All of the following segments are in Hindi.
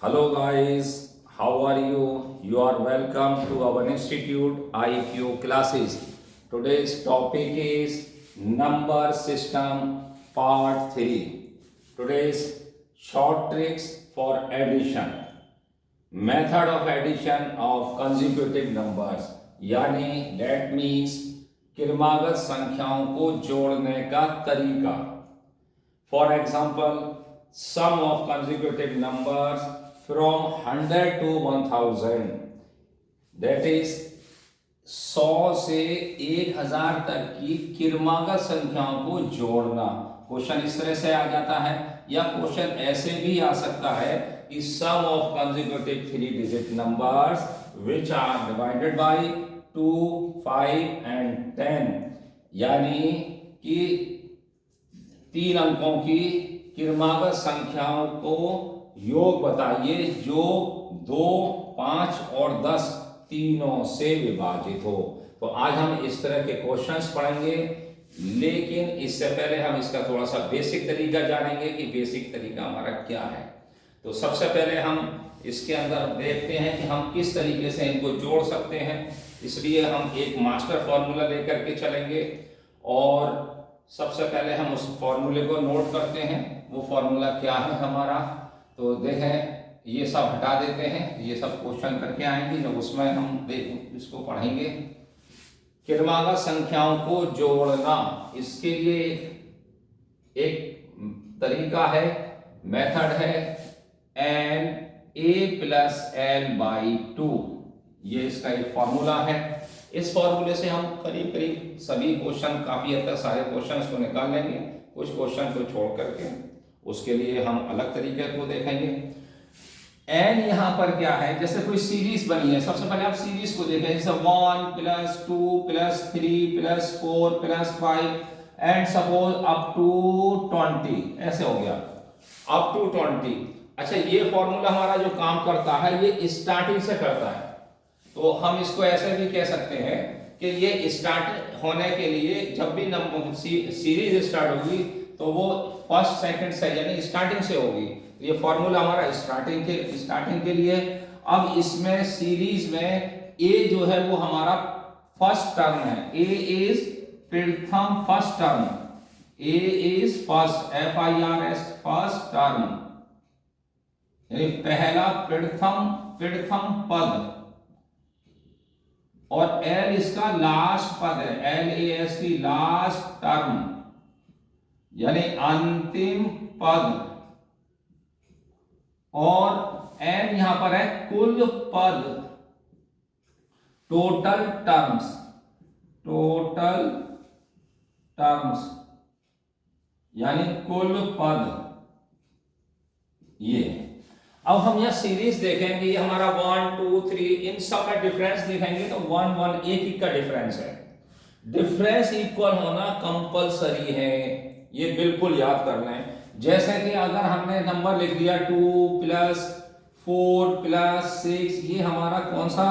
Hello guys, how are you? You are welcome to our institute IQ classes. Today's topic is number system part 3. Today's short tricks for addition. Method of addition of consecutive numbers यानी that means क्रमागत संख्याओं को जोड़ने का तरीका. For example, sum of consecutive numbers from 100 to 1000, that is 100 से 1000 तक की क्रमागत संख्याओं को जोड़ना. क्वेश्चन इस तरह से आ जाता है या क्वेश्चन ऐसे भी आ सकता है कि सम of consecutive 3 digit numbers which are divided by 2, 5 and 10, यानी कि 3 अंकों की क्रमागत संख्याओं को योग बताइए जो 2, 5 और 10 तीनों से विभाजित हो. तो आज हम इस तरह के क्वेश्चंस पढ़ेंगे, लेकिन इससे पहले हम इसका थोड़ा सा बेसिक तरीका जानेंगे कि बेसिक तरीका हमारा क्या है. तो सबसे पहले हम इसके अंदर देखते हैं कि हम किस तरीके से इनको जोड़ सकते हैं. इसलिए हम एक मास्टर फॉर्मूला लेकर के चलेंगे और सबसे पहले हम उस फॉर्मूले को नोट करते हैं. वो फॉर्मूला क्या है हमारा, तो देखें ये सब हटा देते हैं, ये सब क्वेश्चन करके आएंगे जब उसमें हम इसको पढ़ेंगे. क्रमागत संख्याओं को जोड़ना, इसके लिए एक तरीका है, मेथड है n a+l/2. ये इसका एक फॉर्मूला है. इस फॉर्मूले से हम करीब करीब सभी क्वेश्चन, काफी हद तक सारे क्वेश्चन को निकाल लेंगे. कुछ क्वेश्चन को छोड़ करके उसके लिए हम अलग तरीके को देखेंगे. एन यहाँ पर क्या है, जैसे कोई सीरीज बनी है, सबसे पहले आप सीरीज को देखें, जैसे 1 + 2 + 3 + 4 + 5 एंड सपोज अप टू 20, ऐसे हो गया अप टू 20. अच्छा, ये फॉर्मूला हमारा जो काम करता है ये स्टार्टिंग से करता है. तो हम इसको ऐसे भी कह सकते हैं कि ये स्टार्ट होने के लिए जब भी नंबर सीरीज स्टार्ट होगी तो वो फर्स्ट सेकंड से यानी स्टार्टिंग से होगी. ये फॉर्मूला हमारा स्टार्टिंग के लिए. अब इसमें सीरीज में ए जो है वो हमारा फर्स्ट टर्म है. ए इज प्रथम first term. A is first, FIRST first term, यानी पहला प्रथम पद. और एल इसका लास्ट पद है, LAST लास्ट टर्म, यानी अंतिम पद. और एन यहां पर है कुल पद, टोटल टर्म्स यानी कुल पद. ये अब हम यह सीरीज देखेंगे, ये हमारा 1, 2, 3 इन सब में डिफरेंस देखेंगे तो 1, 1 एक का डिफरेंस है. डिफरेंस इक्वल होना कंपलसरी है, ये बिल्कुल याद कर लें. जैसे कि अगर हमने नंबर लिख दिया 2 + 4 + 6, ये हमारा कौन सा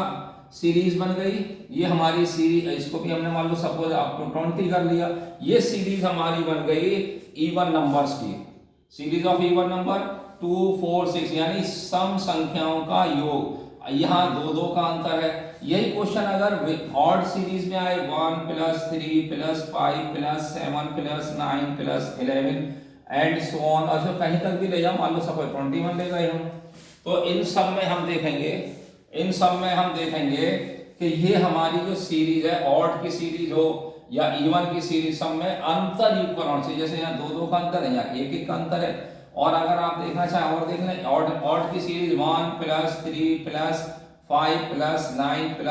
सीरीज बन गई, ये हमारी सीरीज. इसको भी हमने मान लो सपोज अप टू 20 कर लिया, ये सीरीज हमारी बन गई इवन नंबर्स की, सीरीज ऑफ इवन नंबर 2, 4, 6, यानी सम संख्याओं का योग. यहाँ 2 का अंतर है. यही क्वेश्चन अगर ऑड सीरीज में आए 1 + 3 + 5 + 7 + 9 + 11 एंड सो ऑन, और जो कहीं तक भी ले जाओ, मान लो सपोज 21 ले गए हम, तो इन सब में हम देखेंगे कि ये हमारी जो सीरीज है, ऑड की सीरीज हो या इवन की सीरीज, सब में अंतर इक्वल होना चाहिए. जैसे यहाँ 2 का अंतर है, यहाँ 1 का अंतर है. और अगर आप देखना चाहें और देख लें, ऑड की सीरीज 1 + 3 + 5 + 9 +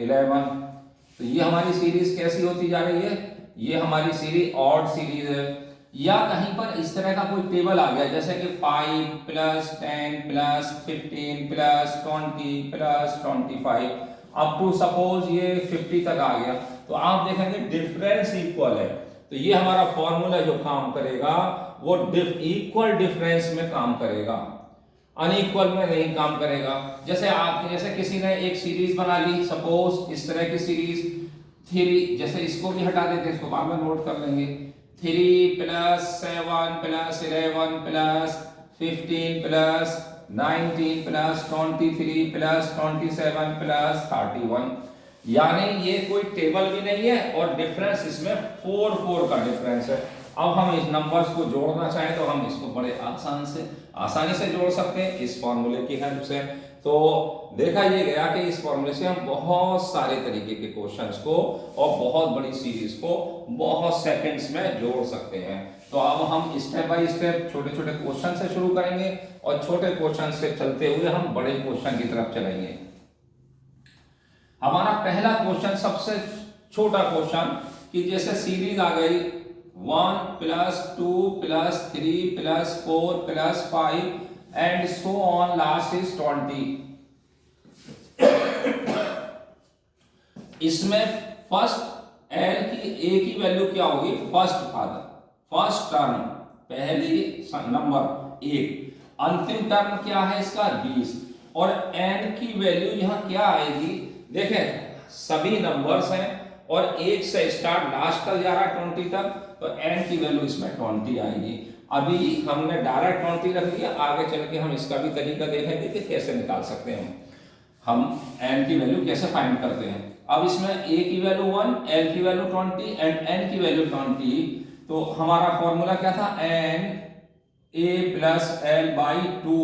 11, तो ये हमारी सीरीज कैसी होती जा रही है, ये हमारी सीरीज ऑड सीरीज है. या कहीं पर इस तरह का कोई टेबल आ गया, जैसे कि 5 + 10 + 15 + 20 + 25 अप टू सपोज ये 50 तक आ गया, तो आप देखेंगे डिफरेंस इक्वल है. तो ये हमारा फॉर्मूला जो काम करेगा वो इक्वल डिफरेंस में काम करेगा, अनइक्वल में नहीं काम करेगा. जैसे किसी ने एक सीरीज बना ली, सपोज इस तरह की सीरीज 3, जैसे इसको भी हटा देते हैं, इसको बाद में नोट कर लेंगे. 3 + 7 + 11 + 15 प्लस 19 प्लस 23 प्लस 27 प्लस 31। यानी ये कोई टेबल भी नहीं है और डिफरेंस इसमें 4 का डिफरेंस है। अब हम इस नंबर्स को जोड़ना चाहें तो हम इसको बड़े आसानी से जोड़ सकते हैं इस फॉर्मूले की हेल्प से। तो देखा ये गया कि इस फॉर्मूले से हम बहुत सारे तरीके के क्वेश्चंस को और बहुत बड़ी सीरीज को बहुत सेकंड्स में जोड़ सकते हैं। तो अब हम स्टेप बाय स्टेप छोटे छोटे क्वेश्चन से शुरू करेंगे और छोटे क्वेश्चन से चलते हुए हम बड़े क्वेश्चन की तरफ चलेंगे। हमारा पहला क्वेश्चन सबसे छोटा क्वेश्चन कि जैसे सीरीज आ गई 1 plus 2 plus 3 plus 4 plus 5 and so on, last is 20। इसमें फर्स्ट एल की ए की वैल्यू क्या होगी? फर्स्ट टर्म, पहली नंबर 1, अंतिम टर्म क्या है इसका? 20। और एन की वैल्यू यहां क्या आएगी? देखें सभी नंबर्स हैं और 1 से स्टार्ट लास्ट तक जा रहा है 20 तक, तो एन की वैल्यू इसमें 20 आएगी। अभी हमने डायरेक्ट 20 रख लिया, आगे चल के हम इसका भी तरीका देखेंगे कि कैसे निकाल सकते हैं हम एन की वैल्यू कैसे फाइंड करते हैं। अब इसमें ए की वैल्यू 1, एल की वैल्यू 20 एंड एन की वैल्यू 20। तो हमारा फॉर्मूला क्या था? N a plus l by 2।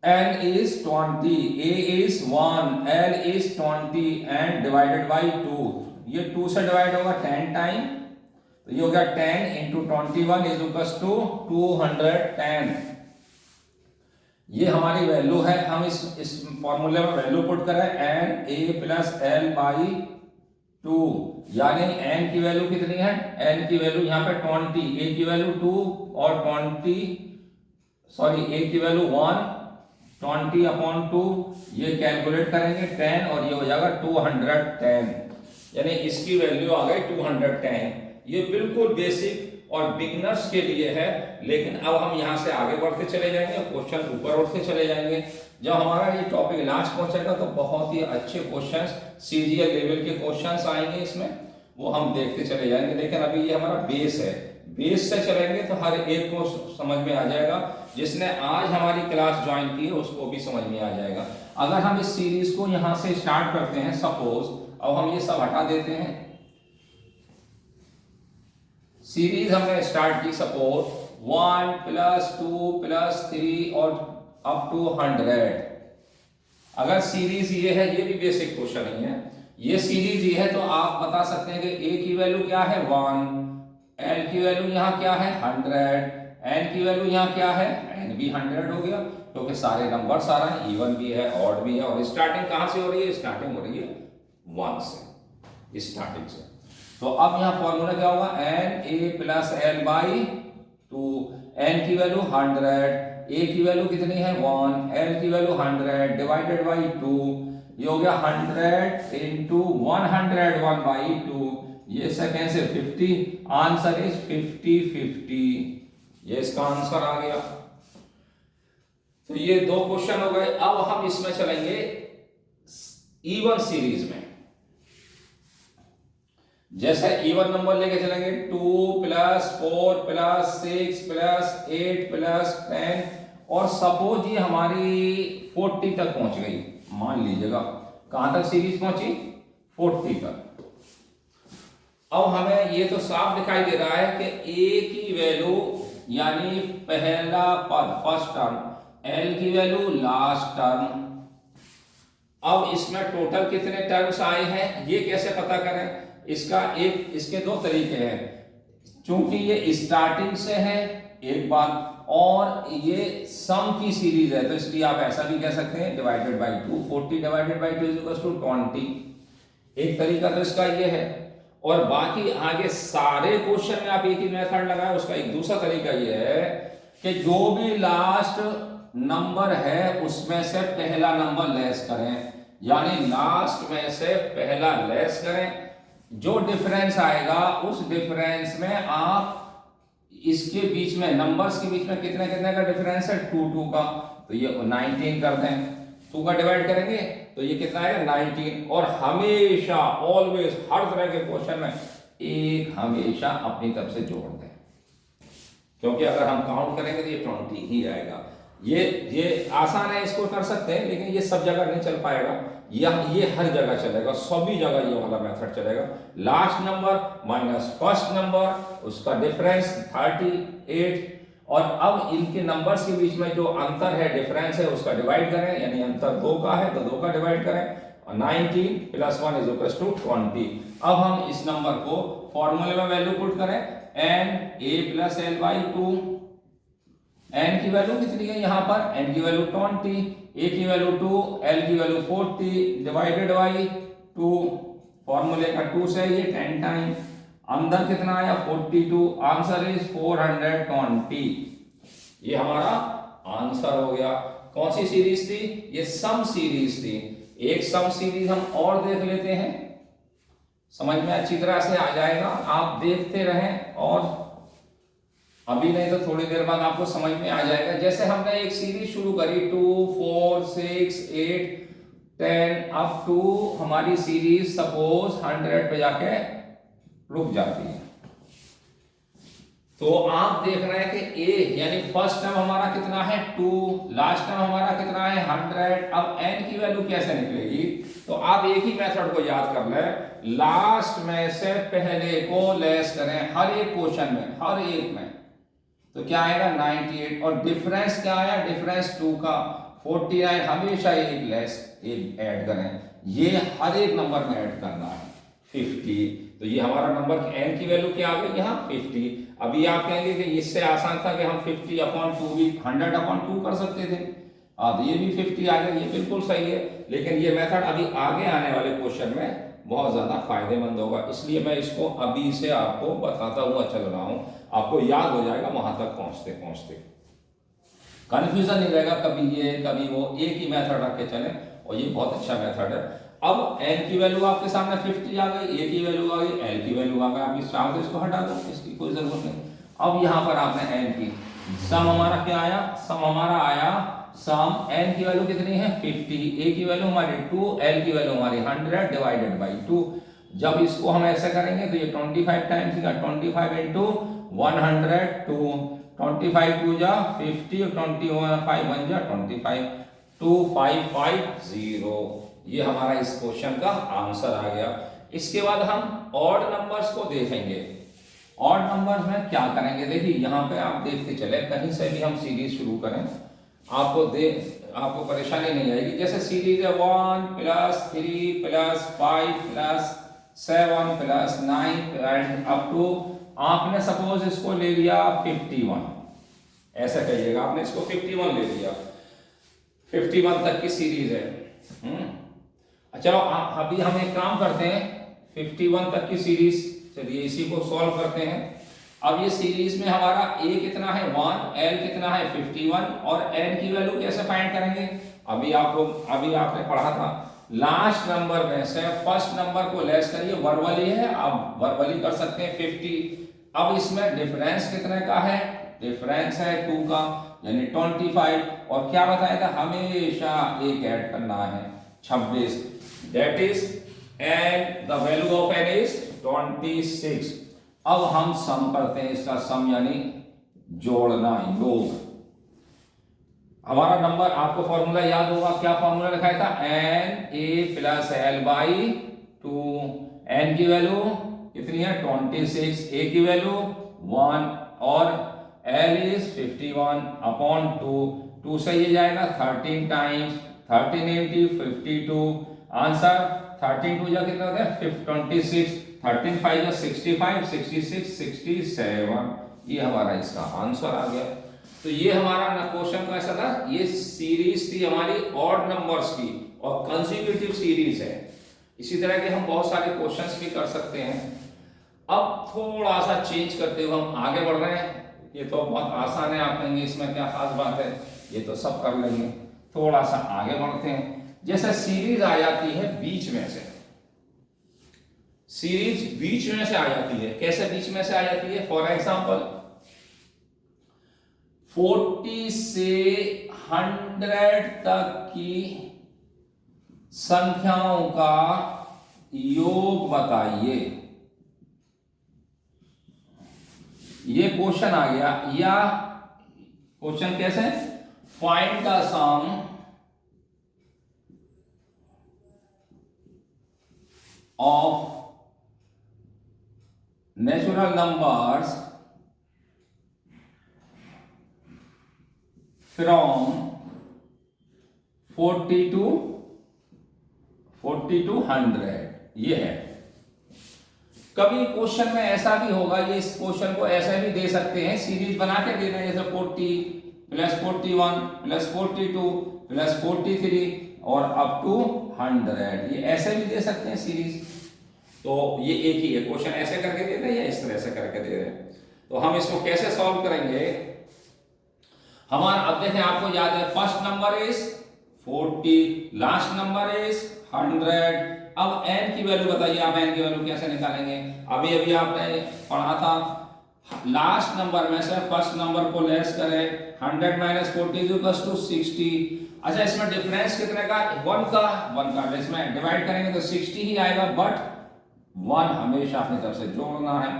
n is 20, a is 1, l is 20 and divided by 2। ये 2 से डिवाइड होगा 10 टाइम, तो ये हो गया 10 into 21 is equals to 210। ये हमारी वैल्यू है। हम इस फॉर्मूले में वैल्यू पुट करें n a plus l by 2, यानी n की वैल्यू कितनी है? n की वैल्यू यहाँ पे 20, a की वैल्यू 2 और a की वैल्यू 1, 20/2, ये कैलकुलेट करेंगे 10 और ये हो जाएगा 210, यानी इसकी वैल्यू आ गई 210। ये बिल्कुल बेसिक और बिगिनर्स के लिए है, लेकिन अब हम यहाँ से आगे बढ़ते चले जाएंगे, क्वेश्चन ऊपर उठते चले जाएंगे। जब हमारा ये टॉपिक लास्ट पहुंचेगा तो बहुत ही अच्छे क्वेश्चंस, सीजीएल लेवल के क्वेश्चंस आएंगे इसमें, वो हम देखते चले जाएंगे। लेकिन अभी ये हमारा बेस है, बेस से चलेंगे तो हर एक को समझ में आ जाएगा। जिसने आज हमारी क्लास ज्वाइन की है उसको भी समझ में आ जाएगा। अगर हम इस सीरीज को यहां से स्टार्ट करते हैं, सपोज अब हम ये सब हटा देते हैं, सीरीज हमने स्टार्ट की सपोज 1 प्लस 2 प्लस 3 और अप टू 100। अगर सीरीज ये है, ये भी बेसिक क्वेश्चन ही है, ये सीरीज ये है, तो आप बता सकते हैं कि ए की वैल्यू क्या है? 1, एल की वैल्यू यहाँ क्या है? 100, एन की वैल्यू यहाँ क्या है? एन भी 100 हो गया, क्योंकि सारे नंबर्स आ रहे हैं, इवन भी है, ऑड भी है। और स्टार्टिंग कहां से हो रही है? स्टार्टिंग हो रही है 1 से, स्टार्टिंग से। तो अब यहाँ फॉर्मूला क्या होगा? N a plus l by 2। N की वैल्यू 100, ए की वैल्यू कितनी है? 1, एल की वैल्यू 100 डिवाइडेड बाई 2, ये हो गया 100 इंटू 101/2, ये सेकेंड से 50, आंसर इज 50/50। ये इसका आंसर आ गया। तो ये 2 क्वेश्चन हो गए। अब हम इसमें चलेंगे इवन सीरीज में। जैसे इवन नंबर लेके चलेंगे 2 प्लस 4 प्लस 6 प्लस 8 प्लस 10, और सपोज ये हमारी 40 तक पहुंच गई, मान लीजिएगा। कहां तक सीरीज पहुंची? 40 तक। अब हमें ये तो साफ दिखाई दे रहा है कि ए की वैल्यू यानी पहला पद फर्स्ट टर्म, एल की वैल्यू लास्ट टर्म। अब इसमें टोटल कितने टर्म्स आए हैं ये कैसे पता करें? इसके 2 तरीके हैं। चूंकि ये स्टार्टिंग से है एक बात, और ये सम की सीरीज है, तो इसलिए आप ऐसा भी कह सकते हैं divided by 2, 40 divided by 2 is 20। एक तरीका तो इसका ये है, और बाकी आगे सारे क्वेश्चन में आप एक ही मेथड लगाएं। उसका एक दूसरा तरीका ये है कि जो भी लास्ट नंबर है उसमें से पहला नंबर लेस करें, यानी लास्ट में से पहला लेस करें, जो डिफरेंस आएगा उस डिफरेंस में आप इसके बीच में नंबर्स के बीच में कितने कितने का डिफरेंस है? 2 का, तो ये 19 कर दें। 2 का डिवाइड करेंगे तो ये कितना आएगा? 19। और हमेशा ऑलवेज हर तरह के क्वेश्चन में एक हमेशा अपनी तरफ से जोड़ दें। क्योंकि अगर हम काउंट करेंगे तो ये 20 ही आएगा। ये आसान है, इसको कर सकते हैं, लेकिन ये सब जगह नहीं चल पाएगा। ये हर जगह चलेगा, सभी जगह ये वाला मेथड चलेगा। Last number minus first number, उसका डिफरेंस 38, और अब इनके नंबर्स के बीच में जो अंतर है, डिफरेंस है, उसका डिवाइड करें, यानी अंतर 2 का है तो 2 का डिवाइड करें, 19 + 1 = 20। अब हम इस नंबर को फॉर्मूले में वैल्यू पुट करें, n a + l/2। n की वैल्यू कितनी है यहाँ पर? n की वैल्यू 20, a की वैल्यू 2, l की वैल्यू 40 डिवाइडेड बाई 2। फॉर्मूले का 2 से ये 10 टाइम, अंदर कितना आया? 42। Answer is 420। ये हमारा आंसर हो गया। कौन सी सीरीज थी? ये सम सीरीज थी। एक सम सीरीज हम और देख लेते हैं, समझ में अच्छी तरह से आ जाएगा। आप देखते रहें, और अभी नहीं तो थोड़ी देर बाद आपको समझ में आ जाएगा। जैसे हमने एक सीरीज शुरू करी 2, 4, 6, 8, 10 अप टू हमारी सीरीज सपोज 100 पे जाके रुक जाती है, तो आप देख रहे हैं कि ए यानी फर्स्ट टर्म हमारा कितना है? 2, लास्ट टर्म हमारा कितना है? 100। अब n की वैल्यू कैसे निकलेगी? तो आप एक ही मेथड को याद कर लें, लास्ट में से पहले को लेस करें हर एक क्वेश्चन में, हर एक में, तो क्या आएगा? 98। और डिफरेंस क्या आया? डिफरेंस 2 का 49। हमेशा एक लेस एक ऐड करें, ये हर एक नंबर में ऐड करना है 50। तो ये हमारा नंबर n की वैल्यू क्या आ गई यहाँ? 50। अभी आप कहेंगे कि इससे आसान था कि हम 50/2 भी 100/2 कर सकते थे। तो ये भी 50 आ गया, ये बिल्कुल सही है, लेकिन ये मेथड अभी आगे आने वाले क्वेश्चन में बहुत ज्यादा फायदेमंद होगा, इसलिए मैं इसको अभी से आपको बताता हुआ चल रहा हूं। आपको याद हो जाएगा वहां तक पहुंचते पहुंचते, कंफ्यूजन नहीं रहेगा, कभी ये कभी वो, एक ही मेथड रख के चले, और ये बहुत अच्छा मेथड है। अब n की वैल्यू आपके सामने 50 आ गई, a की वैल्यू आ गई, l की वैल्यू आ गई, आप इस चार्ट इसको हटा दो, इसकी कोई जरूरत नहीं। अब यहाँ पर आपने n की सम हमारा क्या आया? सम हमारा आया, सम n की वैल्यू कितनी है? 50, a की वैल्यू हमारी 2, l की वैल्यू हमारी 100 डिवाइडेड बाई 2। जब इसको हम ऐसे करेंगे तो ये 25 टाइम्स का 25 इंटू 100, 25 2 जा 50 और 25 1 जा 25, 2550। ये हमारा इस क्वेश्चन का आंसर आ गया। इसके बाद हम ऑड नंबर्स को देखेंगे। ऑड नंबर्स में क्या करेंगे? देखिए यहाँ पे आप देखते चले, कहीं से भी हम सीरीज शुरू करें आपको परेशानी नहीं आएगी। जैसे सीरीज है 1 + 3 + 5 + 7 + 9 एंड अप टू, आपने सपोज इसको ले लिया 51, ऐसा कहिएगा, आपने इसको 51 ले लिया, 51 तक की सीरीज है। चलो अभी हम एक काम करते हैं, 51 तक की सीरीज, चलिए इसी को सॉल्व करते हैं। अब ये सीरीज में हमारा a कितना है? 1, l कितना है? 51, और n की वैल्यू कैसे फाइंड करेंगे? अभी आपने पढ़ा था, लास्ट नंबर में से फर्स्ट नंबर को लेस करिए, वर्बली है, आप वर्बली कर सकते हैं 50। अब इसमें डिफरेंस कितने का है? डिफरेंस है 2 का, यानी 25, और क्या बताया था? हमेशा एक ऐड करना है 26, that is, and the value of n is 26। अब हम सम करते हैं, इसका सम यानी जोड़ना, योग। हमारा नंबर, आपको फॉर्मूला याद होगा, क्या फॉर्मूला लिखाया था? n a + l/2। n की वैल्यू कितनी है? 26, a की वैल्यू 1, और l इज 51/2। 2 से ये जाएगा 13 टाइम्स, 13 × 52, आंसर 13 2 जा कितना होता है? 26, 13 5 जा 65, 66, 67। ये हमारा इसका आंसर आ गया। तो ये हमारा क्वेश्चन का ऐसा था, ये सीरीज थी हमारी ऑड नंबर्स की, और कंसेक्यूटिव सीरीज है। इसी तरह के हम बहुत सारे क्वेश्चंस भी कर सकते हैं। अब थोड़ा सा चेंज करते हुए हम आगे बढ़ रहे हैं। ये तो बहुत आसान है, आप कहेंगे इसमें क्या खास बात है, ये तो सब कर लेंगे। थोड़ा सा आगे बढ़ते हैं। जैसे सीरीज आ जाती है बीच में से, सीरीज बीच में से आ जाती है, कैसे बीच में से आ जाती है? फॉर एग्जांपल 40 से 100 तक की संख्याओं का योग बताइए। ये क्वेश्चन आ गया, या क्वेश्चन कैसे, find the sum of natural numbers from 40 to 100, ये है। कभी क्वेश्चन में ऐसा भी होगा, ये इस क्वेश्चन को ऐसे भी दे सकते हैं, सीरीज बना के दे रहे हैं, जैसे 40 प्लस 41 प्लस 42 प्लस 43 और अप टू 100, ये ऐसे भी दे सकते हैं सीरीज। तो ये एक ही है, क्वेश्चन ऐसे करके दे रहे हैं या इस तरह से करके दे रहे हैं। तो हम इसको कैसे सॉल्व करेंगे, हमारा अब देखें, आपको याद है first number is 40, last number is 100। अब n की वैल्यू बताइए, आप n की वैल्यू कैसे निकालेंगे। अभी अभी आपने पढ़ा था, लास्ट नंबर में से फर्स्ट नंबर को लेस करें, 100 माइनस 40 इक्वल्स टू 60। अच्छा, इसमें डिफरेंस कितने का, 1 का, इसमें डिवाइड करेंगे तो 60 ही आएगा, बट 1 हमेशा अपनी तरफ से जोड़ना है,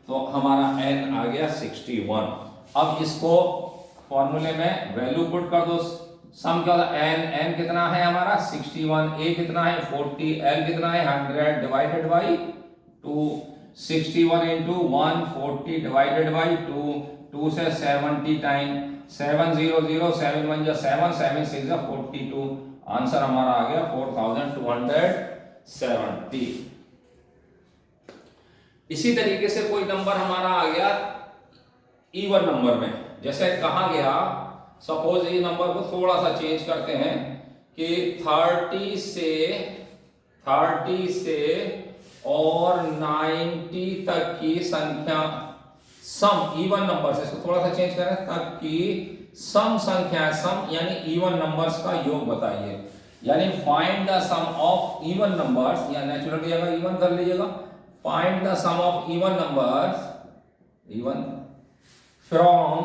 तो हमारा n आ गया 61। अब इसको फॉर्मूले में वैल्यू पुट कर दो, सम क्या होता है, n कितना है हमारा 61, a कितना है 40, l कितना है 100 divided by 2, 61 into 140 divided by 2, 2 से 70 टाइम 7 0 0 7 1 7 7 6 42, आंसर हमारा आ गया 4270। इसी तरीके से कोई नंबर हमारा आ गया इवन नंबर में, जैसे कहा गया, सपोज ये नंबर को थोड़ा सा चेंज करते हैं कि 30 से और 90 तक की संख्या, सम इवन नंबर से, इसको थोड़ा सा चेंज करें, तक की सम संख्या, सम यानी इवन नंबर्स का योग बताइए, यानी find the sum of even numbers, या नेचुरल की जगह इवन कर लीजिएगा, find the sum of even numbers, even from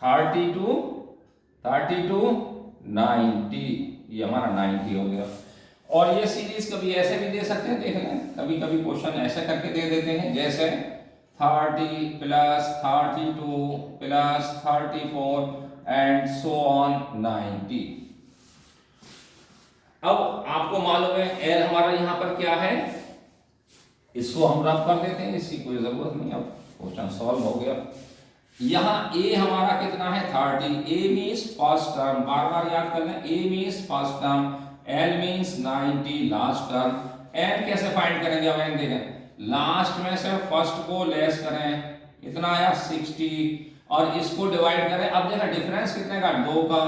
30 to 90, ये हमारा 90 हो गया। और ये सीरीज कभी ऐसे भी दे सकते हैं, देख लें, कभी कभी क्वेश्चन ऐसे करके दे देते हैं, जैसे 30 plus 32 plus 34 and so on 90। अब आपको मालूम है एल हमारा यहां पर क्या है, इसको हम रफ कर देते हैं, इसकी कोई जरूरत नहीं, अब क्वेश्चन सॉल्व हो गया। यहां a हमारा कितना है 30, a मींस फर्स्ट टर्म, बार बार याद करना, a means first term, l means 90 last term. n कैसे फाइंड करेंगे, अब n देखें, लास्ट में से फर्स्ट को लेस करें, कितना आया 60, और इसको डिवाइड करें, अब देखा डिफरेंस कितने का 2 का,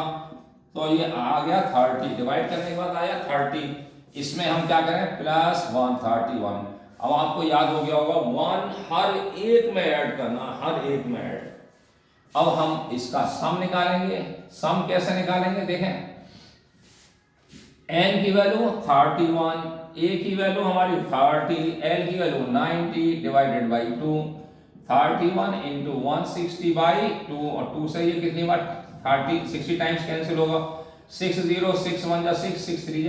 तो ये आ गया 30, डिवाइड करने के बाद आया 30, इसमें हम क्या करें प्लस 131। अब आपको याद हो गया होगा 1 हर एक में ऐड करना, हर एक में ऐड। अब हम इसका सम निकालेंगे, सम कैसे निकालेंगे देखें, n की वैल्यू 31, a की वैल्यू हमारी 30, l की value 90 divided by 2, 31 into 160 by 2, और 2 से ये कितनी बार 30, 60 टाइम्स कैंसिल होगा, 6 0 6 1 6 6 3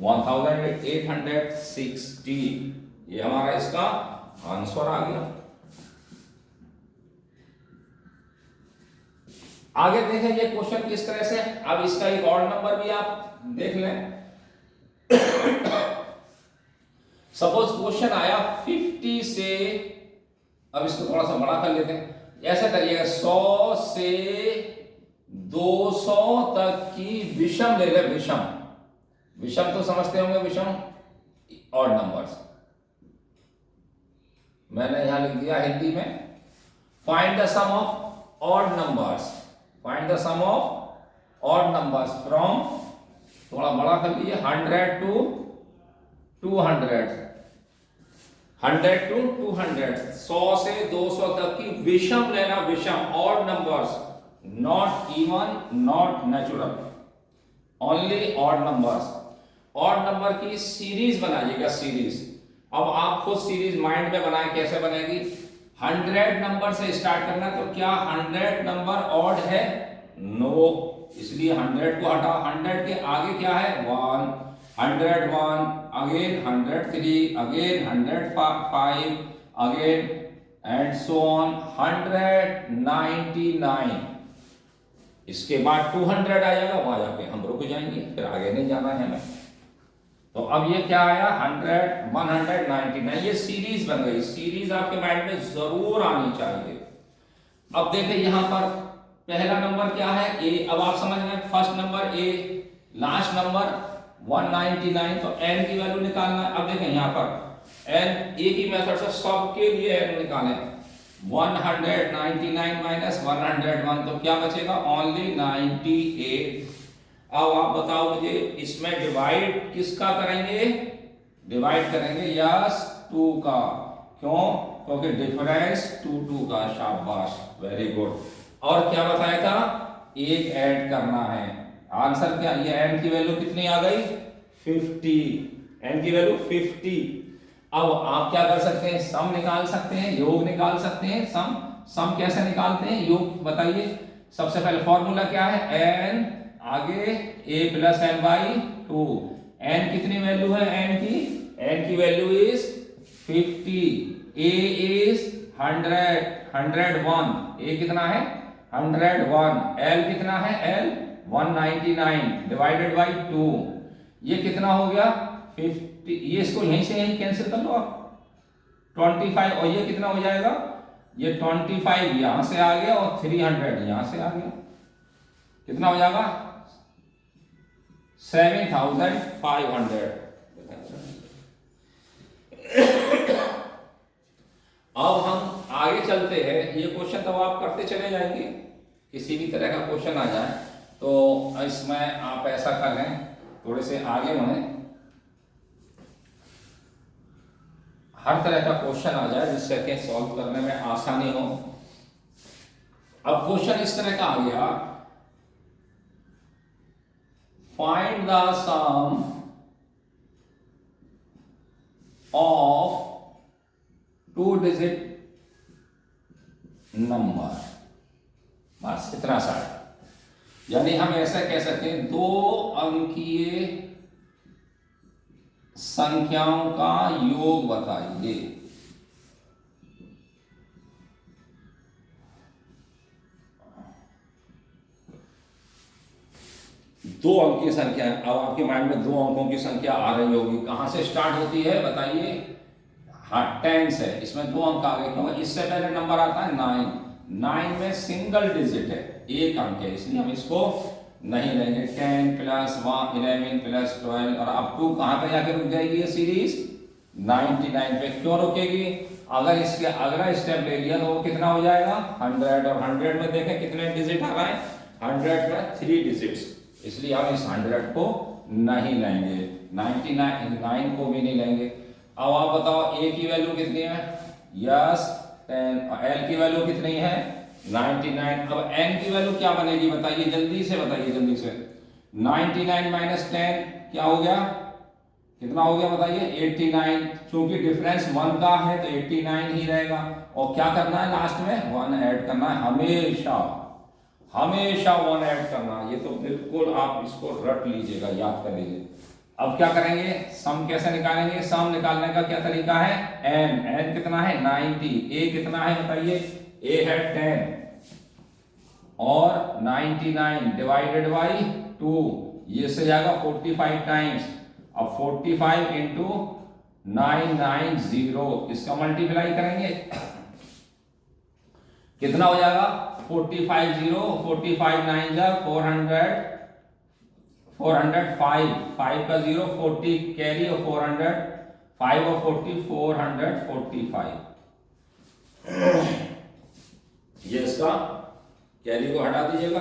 18, 1860, ये हमारा इसका आंसर आ गया। आगे देखें ये क्वेश्चन किस तरह से, अब इसका एक और नंबर भी आप देख लें। सपोज क्वेश्चन आया 50 से, अब इसको थोड़ा सा बड़ा कर लेते हैं, ऐसा करिएगा 100 से 200 तक की विषम ले ले, विषम, विषम तो समझते होंगे, विषम ऑड नंबर्स, मैंने यहां लिख दिया हिंदी में, find the sum of odd numbers, find the sum of odd numbers from, थोड़ा बड़ा कर लीजिए, 100 टू 200, 100 टू 200, 100 से 200 तक की विषम लेना, विषम odd numbers, not even not natural, only odd numbers. Odd number की सीरीज बनाइएगा, सीरीज। अब आप खुद सीरीज माइंड में बनाएं, कैसे बनेगी, 100 नंबर से स्टार्ट करना, तो क्या 100 नंबर ऑड है, नो, इसलिए 100 को हटा, 100 के आगे क्या है 1, 101, again 103, again 105, again and so on 199। इसके बाद 200 आ जाएगा, वहां जाके हम रुक जाएंगे, फिर आगे नहीं जाना है हमें। तो अब ये क्या आया 100 199। ये सीरीज बन गई। सीरीज आपके माइंड में जरूर आनी चाहिए। अब देखें यहां पर पहला नंबर क्या है ए। अब आप समझ गए first number A, last number 199, तो n की वैल्यू निकालना है। अब देखें यहां पर n एक ही मेथड से सबके लिए n निकालें। 199 माइनस 101, तो क्या बचेगा ओनली 98। अब आप बताओ मुझे इसमें डिवाइड किसका करेंगे? डिवाइड करेंगे यस 2 का। क्यों? क्योंकि डिफरेंस 2 का। शाबाश, वेरी गुड। और क्या बताया था? एक ऐड करना है। आंसर क्या? ये n की वैल्यू कितनी आ गई? 50। n की वैल्यू 50। अब आप क्या कर सकते हैं? सम निकाल सकते हैं, योग निकाल सकते हैं। सम कैसे निकालते हैं? योग बताइए। सबसे पहले फॉर्मूला क्या है? n आगे a plus n by 2। n कितनी वैल्यू है n की? n की value is 50, a is 101। a कितना है? 101। l कितना है? l 199 divided by 2। ये कितना हो गया? 50। ये इसको यहीं से यहीं कैंसिल कर लो आप, 25। और ये कितना हो जाएगा? ये 25 यहां से आ गया और 300 यहां से आ गया। कितना हो जाएगा? 7500। अब हम आगे चलते हैं। ये क्वेश्चन तो आप करते चले जाएंगे, किसी भी तरह का क्वेश्चन आ जाए तो इसमें आप ऐसा कर लें, थोड़े से आगे बढ़े, हर तरह का क्वेश्चन आ जाए जिससे कि सॉल्व करने में आसानी हो। अब क्वेश्चन इस तरह का आ गया, find the sum of 2 digit number. बस इतना सा। यानी हम ऐसा कह सकते हैं 2 अंकीय संख्याओं का योग बताइए। दो अंक की संख्या। अब आपके माइंड में 2 अंकों की संख्या आ रही होगी। कहां से स्टार्ट होती है बताइए? हाँ 10 से। इसमें 2 अंक आ गए क्योंकि इससे पहले नंबर आता है 9। 9 में सिंगल डिजिट है, एक अंक है, इसलिए हम इसको नहीं लेंगे। 10 प्लस 1 11 प्लस 12 और अब 2 कहां पे जाके रुक जाएगी? ये सीरीज 99 पे। क्यों रुकेगी? अगर इसके अगला स्टेप ले लिया तो वो कितना हो जाएगा? 100। और 100 में देखें कितने डिजिट आ रहा है? 100 में 3 डिजिट्स, इसलिए हम इस 100 को नहीं लेंगे, 99 को भी नहीं लेंगे। अब आप बताओ a की वैल्यू कितनी है? यस 10। और l की वैल्यू कितनी है? 99। अब n की वैल्यू क्या बनेगी बताइए? जल्दी से बताइए, जल्दी से। 99 माइनस 10 क्या हो गया? कितना हो गया बताइए? 89। चूंकि डिफरेंस 1 का है तो 89 ही रहेगा। और क्या करना है लास्ट में? 1 ऐड करना है। हमेशा हमेशा 1 ऐड करना। ये तो बिल्कुल आप इसको रट लीजिएगा, याद कर लीजिए। अब क्या करेंगे? सम कैसे निकालेंगे? सम निकालने का क्या तरीका है? n कितना है? 90। a कितना है बताइए? a है 10 और 99 डिवाइडेड बाई 2। ये से जाएगा 45 टाइम्स। अब 45 इंटू 990, इसका मल्टीप्लाई करेंगे कितना हो जाएगा? 45 0 45 9 जा 400 405। 5 का 0 40 कैरी और 400 5 और 40 445। ये इसका कैरी को हटा दीजिएगा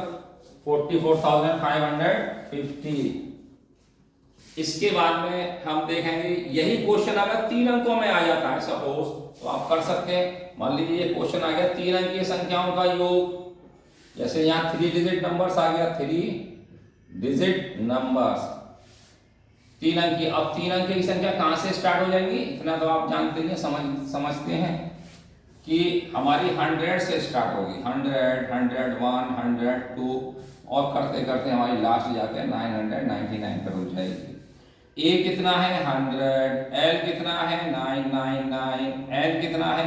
44,550। इसके बाद में हम देखेंगे यही क्वेश्चन अगर 3 अंकों में आ जाता है सपोज, तो आप कर सकते हैं। मान लीजिए ये क्वेश्चन आ गया 3 अंकीय संख्याओं का योग। जैसे यहाँ 3 डिजिट नंबर्स आ गया, 3 डिजिट नंबर्स 3 अंकी। अब 3 अंकी की संख्या कहां से स्टार्ट हो जाएंगी? इतना तो आप जानते हैं, समझते हैं कि हमारी 100 से स्टार्ट होगी। 100 101 102 और करते करते हमारी लास्ट जाके 999 पर हो जाएगी। a कितना है? 100। l कितना है? 999। n कितना है?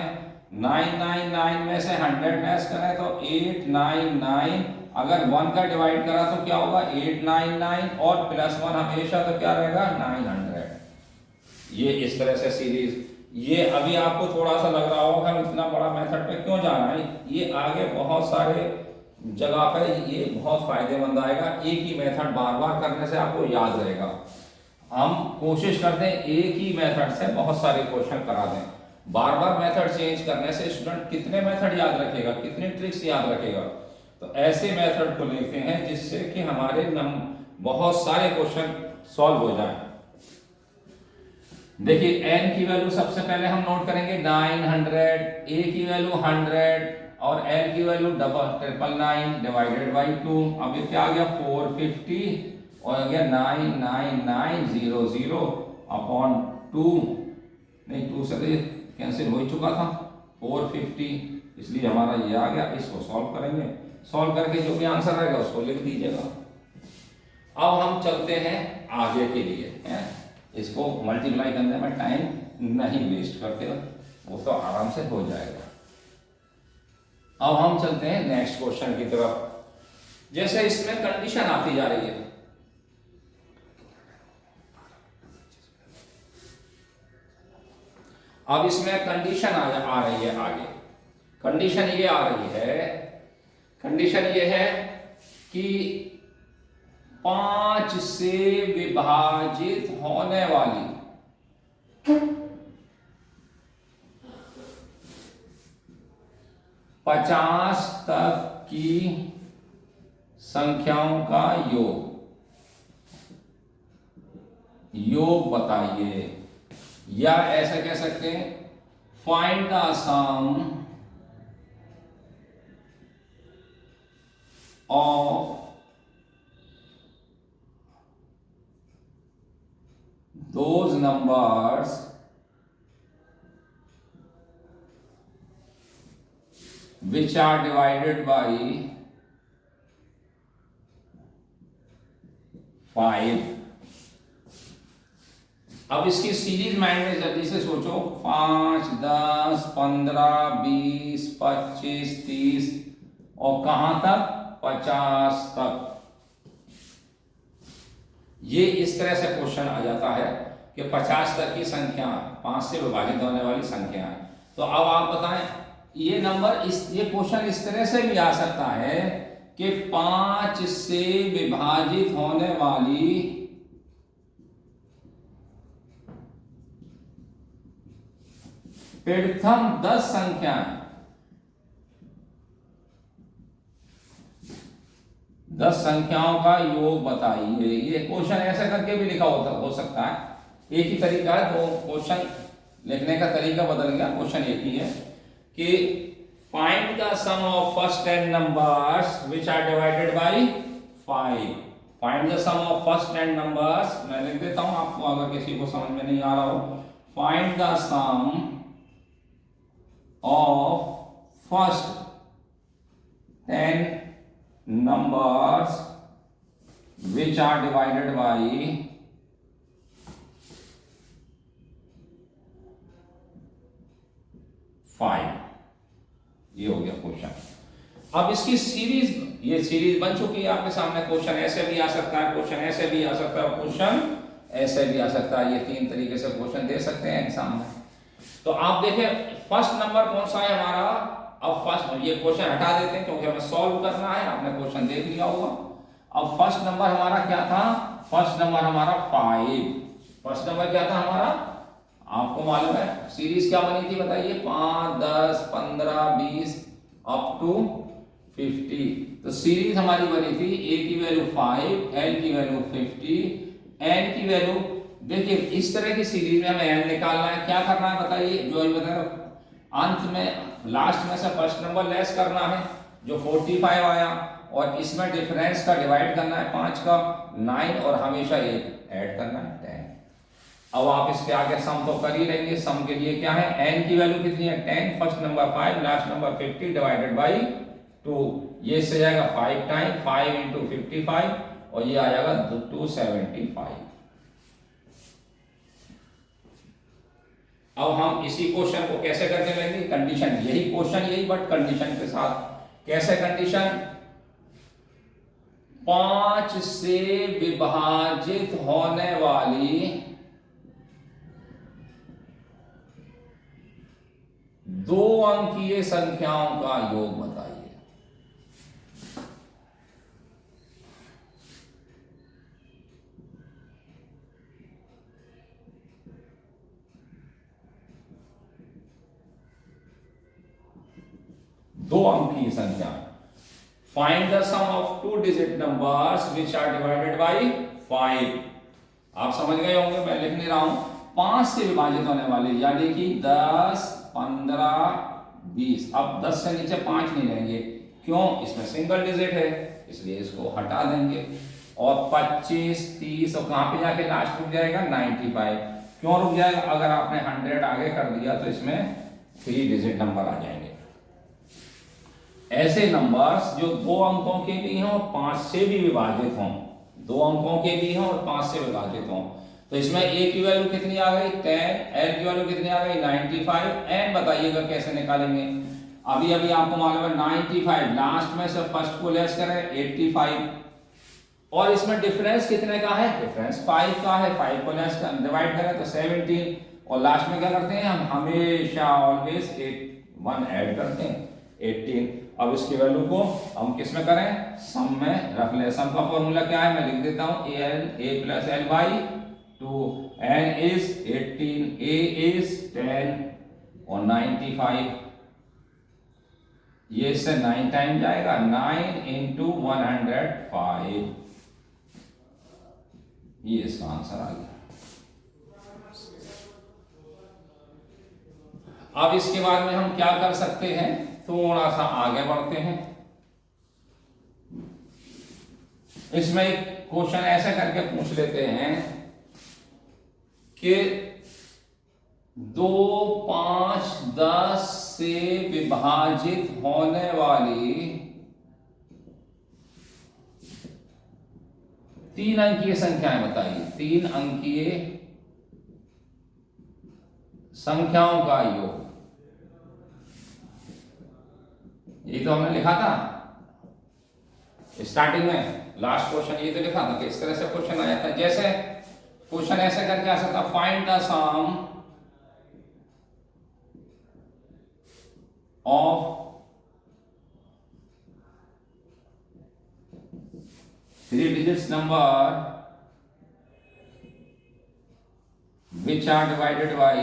999 में से 100 लेस करें तो 899, अगर 1 का डिवाइड करा तो क्या होगा 899 और +1 हमेशा तो क्या रहेगा 900। ये इस तरह से सीरीज, ये अभी आपको थोड़ा सा लग रहा होगा हम इतना बड़ा मेथड पे क्यों जाना है, ये आगे बहुत सारे जगह पे ये बहुत फायदेमंद आएगा। एक ही मेथड बार बार करने से आपको याद रहेगा। हम कोशिश करते हैं एक ही मेथड से बहुत सारे क्वेश्चन करा दें। बार बार मेथड चेंज करने से स्टूडेंट कितने मेथड याद रखेगा, कितने ट्रिक्स याद रखेगा। तो ऐसे मेथड को लेते हैं जिससे कि हमारे बहुत सारे क्वेश्चन सॉल्व हो जाएं। देखिए n की वैल्यू सबसे पहले हम नोट करेंगे 900, a की वैल्यू 100 और l की वैल्यू 999 डिवाइडेड बाई 2। अब ये क्या आ गया 450 और आ गया 99900 अपॉन 2, नहीं 2 से कैंसिल हो ही चुका था 450, इसलिए हमारा ये आ गया। इसको सॉल्व करेंगे, सॉल्व करके जो भी आंसर आएगा उसको लिख दीजिएगा। अब हम चलते हैं आगे के लिए, है इसको मल्टीप्लाई करने में टाइम नहीं वेस्ट करते, वो तो आराम से हो जाएगा। अब हम चलते हैं नेक्स्ट क्वेश्चन की तरफ। जैसे इसमें कंडीशन आती जा रही है, अब इसमें कंडीशन आ रही है आगे। कंडीशन ये आ रही है, कंडीशन ये है कि 5 से विभाजित होने वाली 50 तक की संख्याओं का योग बताइए, या ऐसा कह सकते हैं find the sum of those numbers which are divided by 5। अब इसकी सीरीज माइंड में जल्दी से सोचो, 5, 10, 15, 20, 25, 30 और कहां तक 50 तक। ये इस तरह से क्वेश्चन आ जाता है कि 50 तक की संख्या 5 से विभाजित होने वाली संख्या है। तो अब आप बताएं ये नंबर ये क्वेश्चन इस तरह से भी आ सकता है कि 5 से विभाजित होने वाली प्रथम 10 संख्याएं, 10 संख्याओं का योग बताइए। ये क्वेश्चन ऐसे करके भी लिखा हो सकता है, एक ही तरीका है, तो क्वेश्चन लिखने का तरीका बदल गया, क्वेश्चन एक ही है कि find the sum of first 10 numbers which are divided by 5। Find the sum of first 10 numbers, मैं लिख देता हूं आपको अगर किसी को समझ में नहीं आ रहा हो। Find the sum of first 10 numbers which are divided by 5। ये हो गया क्वेश्चन। अब इसकी सीरीज, ये सीरीज बन चुकी है आपके सामने। क्वेश्चन ऐसे भी आ सकता है, क्वेश्चन ऐसे भी आ सकता है, क्वेश्चन ऐसे भी आ सकता है। ये 3 तरीके से क्वेश्चन दे सकते हैं एग्जाम में। तो आप देखें फर्स्ट नंबर कौन सा है हमारा। अब फर्स्ट ये क्वेश्चन हटा देते हैं क्योंकि हमें सॉल्व करना है, आपने क्वेश्चन देख लिया होगा। अब फर्स्ट नंबर हमारा क्या था, फर्स्ट नंबर हमारा 5। फर्स्ट नंबर क्या था हमारा, आपको मालूम है सीरीज क्या बनी थी बताइए, 5, 10, 15, 20 अप टू 50। तो सीरीज हमारी बनी थी a की वैल्यू 5, l की वैल्यू 50, n की वैल्यू, देखिए इस तरह की सीरीज में हमें n निकालना है। क्या करना है बताइए, जो अभी बता रहा अंत में लास्ट में से फर्स्ट नंबर लेस करना है जो 45 आया, और इसमें डिफरेंस का डिवाइड करना है 5 का 9 और हमेशा 1 ऐड करना है 10। अब आप इसके आगे सम तो कर ही लेंगे। सम के लिए क्या है, n की वैल्यू कितनी है 10, first number 5, last number 50 divided by 2। ये इससे जाएगा 5 टाइम 5 इंटू 55 और ये आ जाएगा 275। अब हम इसी क्वेश्चन को कैसे करने लगेंगे, कंडीशन यही, क्वेश्चन यही बट कंडीशन के साथ। कैसे कंडीशन, 5 से विभाजित होने वाली 2 अंकीय संख्याओं का योग बताइए। दो अंकीय संख्या, find the sum of 2 digit numbers which are divided by 5। आप समझ गए होंगे, मैं लिख नहीं रहा हूं। 5 से विभाजित होने वाले यानी कि 10, 15, 20। अब 10 से नीचे 5 नहीं लेंगे, क्यों, इसमें सिंगल डिजिट है इसलिए इसको हटा देंगे। और 25, 30 और कहां पे जाके लास्ट रुक जाएगा, 95। क्यों रुक जाएगा, अगर आपने 100 आगे कर दिया तो इसमें 3 डिजिट नंबर आ जाएंगे। ऐसे नंबर्स जो 2 अंकों के भी हों और 5 से भी विभाजित हों, 2 अंकों के भी हों और 5 से विभाजित हों। तो इसमें a की वैल्यू कितनी आ गई, 10, l की वैल्यू कितनी आ गई, 95, n बताइएगा कैसे निकालेंगे। अभी अभी आपको मालूम है 95, लास्ट में से फर्स्ट को लेस करें 85, और इसमें डिफरेंस कितने का है, डिफरेंस 5 का है। 5 को लेस कर डिवाइड करें तो 17, और लास्ट में क्या करते हैं हम, हमेशा ऑलवेज 1 ऐड करते हैं, 18। अब इसकी वैल्यू को हम किस में करें, सम में रख ले। सम का फॉर्मूला क्या है, मैं लिख देता हूं, a plus l by 2, n is 18, a is 10 और 95। ये इससे 9 टाइम जाएगा, 9 इंटू 105, ये इसका आंसर आ गया। अब इसके बाद में हम क्या कर सकते हैं, थोड़ा सा आगे बढ़ते हैं। इसमें एक क्वेश्चन ऐसे करके पूछ लेते हैं कि 2, 5, 10 से विभाजित होने वाली 3 अंकीय संख्याएं बताइए। 3 अंकीय संख्याओं का योग, ये तो हमने लिखा था स्टार्टिंग में, लास्ट क्वेश्चन ये तो लिखा था कि इस तरह से क्वेश्चन आया था। जैसे क्वेश्चन ऐसे करके आ सकता, find the sum of 3 digits number which are divided by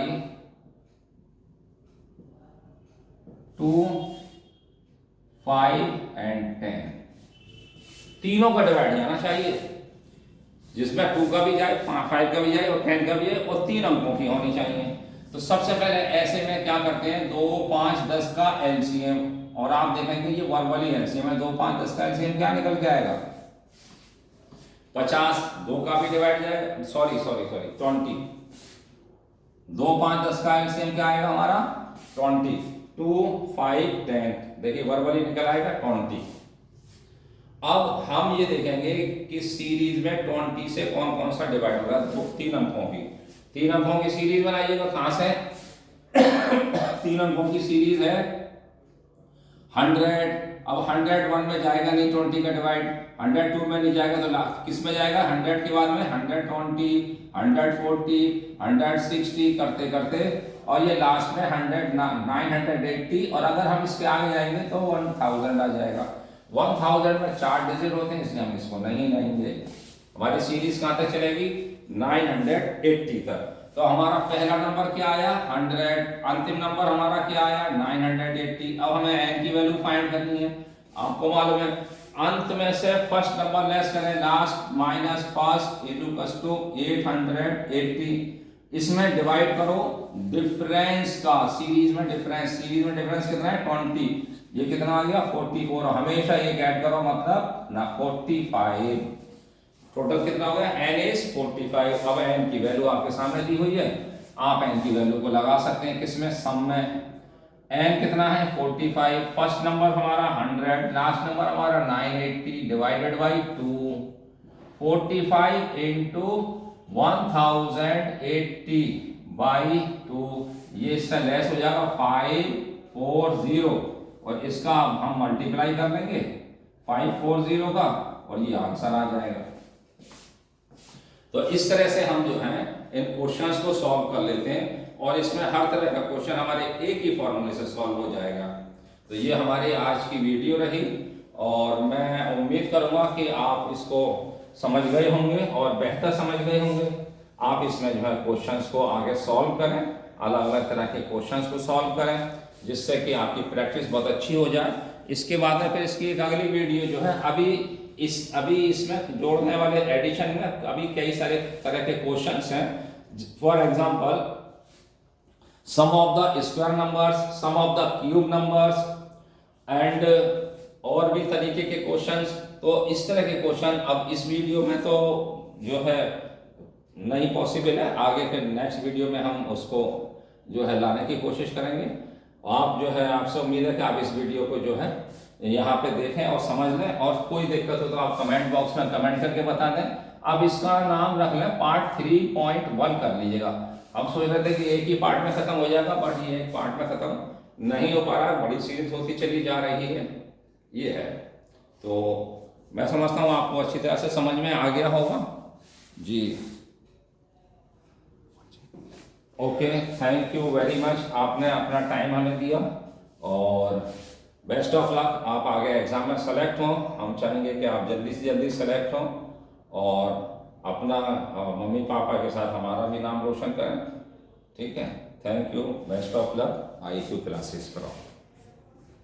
2, 5 and 10। तीनों का डिवाइड जाना चाहिए, जिसमें 2 का भी जाए, 5 का भी जाए और 10 का भी है, और 3 अंकों की होनी चाहिए। तो सबसे पहले ऐसे में क्या करते हैं, 2, 5, 10 का एलसीएम, और आप देखेंगे ये वर्बली एलसीएम है। 2, 5, 10 का एलसीएम क्या निकल के आएगा, 50। 2 का भी डिवाइड जाएगा, सॉरी 20। 2, 5, 10 का एलसीएम क्या आएगा हमारा, 20। 2, 5, 10, देखिए वर्बली निकल आएगा 20। अब हम ये देखेंगे कि सीरीज में 20 से कौन कौन सा डिवाइड होगा, 3 अंकों की। 3 अंकों की सीरीज बनाइएगा, कहां से 3 अंकों की सीरीज है 100। अब 101 में जाएगा नहीं 20 का डिवाइड, 102 में नहीं जाएगा तो किस में जाएगा, 100 के बाद में 120, 140, 160 करते करते, और ये लास्ट में 980। और अगर हम इसके आगे जाएंगे तो 1000 आ जाएगा। 1000 में 4 डिजिट होते हैं इसलिए हम इसको नहीं लेंगे। हमारी सीरीज कहां तक चलेगी, 980 तक। तो हमारा पहला नंबर क्या आया 100, अंतिम नंबर हमारा क्या आया 980। अब हमें n की वैल्यू फाइंड करनी है। आपको मालूम है अंत में से फर्स्ट नंबर लेस करें last minus first equals to 880। इसमें डिवाइड करो डिफरेंस का, सीरीज में डिफरेंस कितना है 20, ये कितना आ गया 44। हमेशा ये ऐड करो मतलब ना 45, टोटल कितना हो गया n इज 45। अब n की वैल्यू आपके सामने दी हुई है, आप n की वैल्यू को लगा सकते हैं किसमें, सम में। n कितना है 45, फर्स्ट नंबर हमारा 100, लास्ट नंबर हमारा 980 डिवाइडेड बाई 2। 45 इंटू 1080 बाई 2, ये इसका लेस हो जाएगा 540 और इसका हम मल्टीप्लाई कर लेंगे 540 का और ये आंसर आ जाएगा। तो इस तरह से हम जो है इन क्वेश्चंस को सॉल्व कर लेते हैं और इसमें हर तरह का क्वेश्चन हमारे एक ही फॉर्मूले से सॉल्व हो जाएगा। तो ये हमारी आज की वीडियो रही और मैं उम्मीद करूंगा कि आप इसको समझ गए होंगे और बेहतर समझ गए होंगे। आप इसमें जो है क्वेश्चंस को आगे सॉल्व करें, अलग अलग तरह के क्वेश्चंस को सॉल्व करें जिससे कि आपकी प्रैक्टिस बहुत अच्छी हो जाए। इसके बाद में फिर इसकी एक अगली वीडियो जो है अभी इसमें जोड़ने वाले एडिशन में अभी कई सारे तरह के क्वेश्चंस हैं। For example sum of the square numbers, sum of the cube numbers and और भी तरीके के क्वेश्चंस। तो इस तरह के क्वेश्चन अब इस वीडियो में तो जो है नहीं पॉसिबल है, आगे फिर नेक्स्ट वीडियो में हम उसको जो है लाने की कोशिश करेंगे। आप जो है आपसे उम्मीद है कि आप इस वीडियो को जो है यहाँ पे देखें और समझ लें और कोई दिक्कत हो तो आप कमेंट बॉक्स में कमेंट करके बता दें। अब इसका नाम रख लें पार्ट 3.1 कर लीजिएगा। हम सोच रहे थे कि एक ही पार्ट में खत्म हो जाएगा बट ये एक पार्ट में खत्म नहीं हो पा रहा है, बड़ी सीरीज होती चली जा रही है। ये है तो मैं समझता हूँ आपको अच्छी तरह से समझ में आ गया होगा जी। Okay, thank you very much, आपने अपना टाइम हमें दिया और बेस्ट ऑफ लक। आप आगे एग्जाम में सेलेक्ट हों, हम चाहेंगे कि आप जल्दी से जल्दी सेलेक्ट हों और अपना मम्मी पापा के साथ हमारा भी नाम रोशन करें। ठीक है, thank you, best of luck, IQ classes करो।